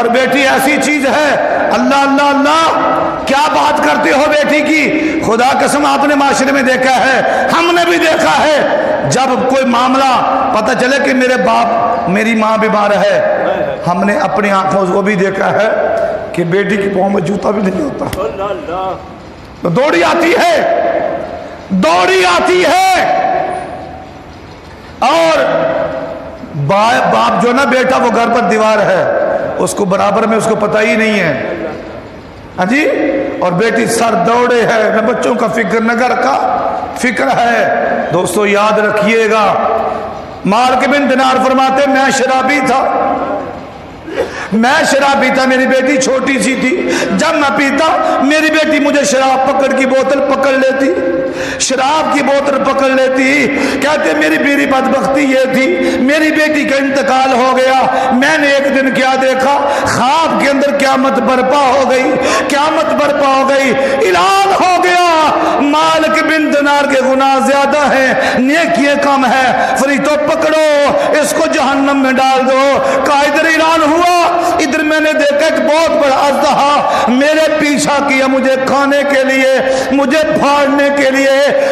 اور بیٹی ایسی چیز ہے، اللہ اللہ اللہ کیا بات کرتے ہو بیٹی کی، خدا قسم آپ نے معاشرے میں دیکھا ہے، ہم نے بھی دیکھا ہے، جب کوئی معاملہ پتہ چلے کہ میرے باپ میری ماں بیمار ہے، ہم نے اپنی آنکھوں سے وہ بھی دیکھا ہے کہ بیٹی کی پاؤں میں جوتا بھی نہیں ہوتا، تو دوڑی آتی ہے، دوڑی آتی ہے، اور باپ جو نا بیٹا وہ گھر پر دیوار ہے، اس کو برابر میں اس کو پتہ ہی نہیں ہے، ہاں جی، اور بیٹی سر دوڑے ہے، نہ بچوں کا فکر نہ گھر کا فکر ہے۔ دوستو یاد رکھیے گا، مالک بن دینار فرماتے میں شرابی تھا، میں شراب پیتا، میری بیٹی چھوٹی سی تھی، جب میں پیتا میری بیٹی مجھے شراب پکڑ کی بوتل پکڑ لیتی، شراب کی بوتل پکڑ لیتی، کہتے میری بدبختی یہ تھی، میری بیٹی کا انتقال ہو گیا، میں نے ایک دن کیا دیکھا، خواب کے اندر قیامت برپا ہو گئی، قیامت برپا ہو گئی، اعلان ہو گیا مالک بن دینار کے گناہ زیادہ ہیں، نیکیاں کم ہے، فریتو پکڑو اس کو جہنم میں ڈال دو۔ کا ادھر اعلان ہوا، ادھر میں نے دیکھا ایک بہت بڑا اژدہا میرے پیچھا کیا، مجھے کھانے کے لیے، مجھے پھاڑنے کے لیے،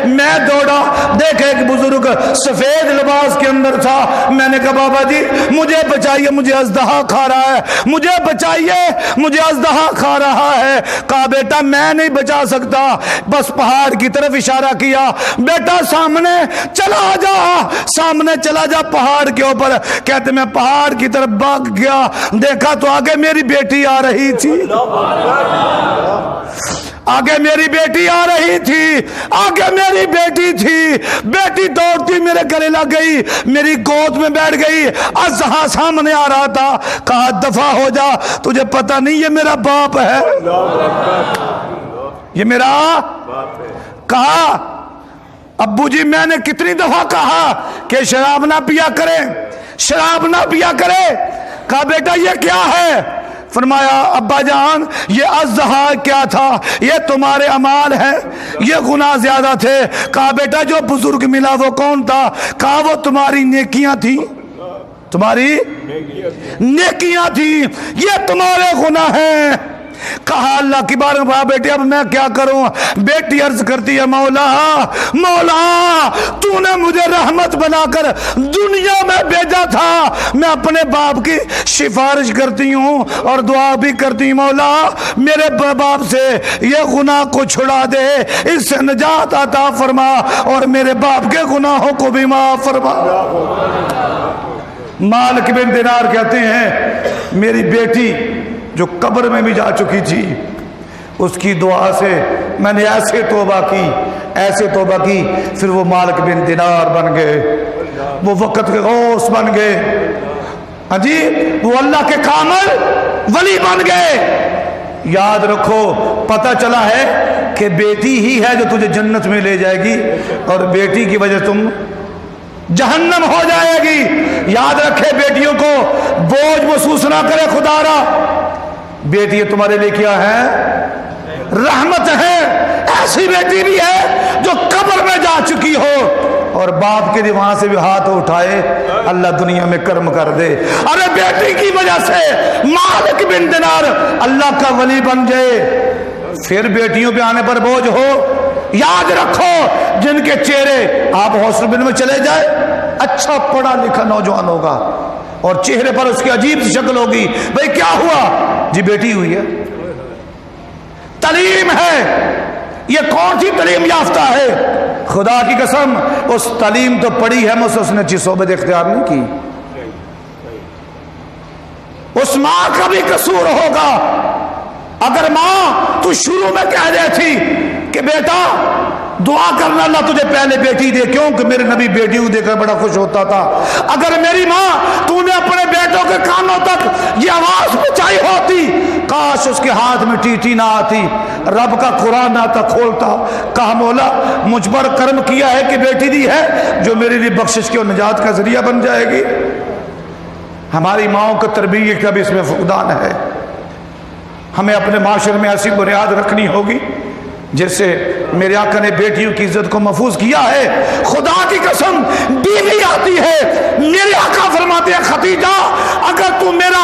میں دوڑا، دیکھا ایک بزرگ سفید لباس کے اندر تھا، میں نے کہا بابا جی مجھے بچائیے، مجھے اژدہا کھا رہا ہے، مجھے بچائیے، مجھے اژدہا کھا رہا ہے۔ کہا بیٹا میں نہیں بچا سکتا، بس پہاڑ کی طرف اشارہ کیا، بیٹا سامنے چلا جا، سامنے چلا جا پہاڑ کے اوپر۔ کہتے میں پہاڑ کی طرف بھاگ گیا، دیکھا تو آگے میری بیٹی آ رہی تھی، آگے میری بیٹی آ رہی تھی، آگے میری بیٹی تھی، بیٹی دوڑتی میرے گلے لگ گئی، میری گود میں بیٹھ گئی، اژدہا سامنے آ رہا تھا۔ کہا دفع ہو جا، تجھے پتہ نہیں یہ میرا باپ ہے، یہ میرا باپ ہے۔ کہا ابو جی میں نے کتنی دفعہ کہا کہ شراب نہ پیا کرے، شراب نہ پیا کرے۔ کہا بیٹا یہ کیا ہے؟ فرمایا ابا جان یہ اژدہا کیا تھا، یہ تمہارے اعمال ہیں، یہ گناہ زیادہ تھے۔ کہا بیٹا جو بزرگ ملا وہ کون تھا؟ کہا وہ تمہاری نیکیاں تھیں، تمہاری نیکیاں تھیں، یہ تمہارے گناہ ہیں۔ کہا اللہ کی بارگاہ میں بیٹی اب میں کیا کروں؟ بیٹی عرض کرتی ہے مولا مولا تو نے مجھے رحمت بنا کر دنیا میں بھیجا تھا، میں اپنے باپ کی سفارش کرتی ہوں اور دعا بھی کرتی ہوں، مولا میرے باپ سے یہ گناہ کو چھڑا دے، اس سے نجات عطا فرما اور میرے باپ کے گناہوں کو بھی معاف فرما۔ مالک بن دینار کہتے ہیں میری بیٹی جو قبر میں بھی جا چکی تھی، اس کی دعا سے میں نے ایسے توبہ کی، ایسے توبہ کی، پھر وہ مالک بن دینار بن گئے، وہ وقت کے غوث بن گئے، ہاں جی وہ اللہ کے کامل ولی بن گئے۔ یاد رکھو پتہ چلا ہے کہ بیٹی ہی ہے جو تجھے جنت میں لے جائے گی، اور بیٹی کی وجہ تم جہنم ہو جائے گی۔ یاد رکھے بیٹیوں کو بوجھ محسوس نہ کرے، خدا را بیٹی تمہارے لیے کیا ہے؟ رحمت ہے۔ ایسی بیٹی بھی ہے جو قبر میں جا چکی ہو اور باپ کے لیے وہاں سے بھی ہاتھ اٹھائے، اللہ دنیا میں کرم کر دے۔ ارے بیٹی کی وجہ سے مالک بن دینار اللہ کا ولی بن جائے، پھر بیٹیوں پہ آنے پر بوجھ ہو۔ یاد رکھو جن کے چہرے آپ ہاسپٹل میں چلے جائے، اچھا پڑھا لکھا نوجوان ہوگا اور چہرے پر اس کی عجیب سی شکل ہوگی، بھئی کیا ہوا؟ جی بیٹی ہوئی ہے، تعلیم ہے۔ یہ کون سی تعلیم یافتہ ہے؟ خدا کی قسم اس تعلیم تو پڑھی ہے مجھ سے، اس نے اچھی صحبت اختیار نہیں کی۔ اس ماں کا بھی قصور ہوگا، اگر ماں تو شروع میں کہہ دیتی کہ بیٹا دعا کرنا اللہ تجھے پہلے بیٹی دے، کیوں کہ میرے نبی بیٹی کو دے کر بڑا خوش ہوتا تھا۔ اگر میری ماں تو نے اپنے بیٹوں کے کانوں تک یہ آواز پہنچائی ہوتی، کاش اس کے ہاتھ میں ٹیٹی نہ آتی، رب کا قرآن نہ تھا کھولتا۔ کہا مولا مجھ پر کرم کیا ہے کہ بیٹی دی ہے جو میرے لیے بخشش کی اور نجات کا ذریعہ بن جائے گی۔ ہماری ماؤں کا تربیت کا بھی اس میں فقدان ہے۔ ہمیں اپنے معاشرے میں ایسی بنیاد رکھنی ہوگی جس سے میرے آقا نے بیٹیوں کی عزت کو محفوظ کیا ہے۔ خدا کی قسم بیوی آتی ہے، میرے آقا فرماتے ہیں خدیجہ اگر تو میرا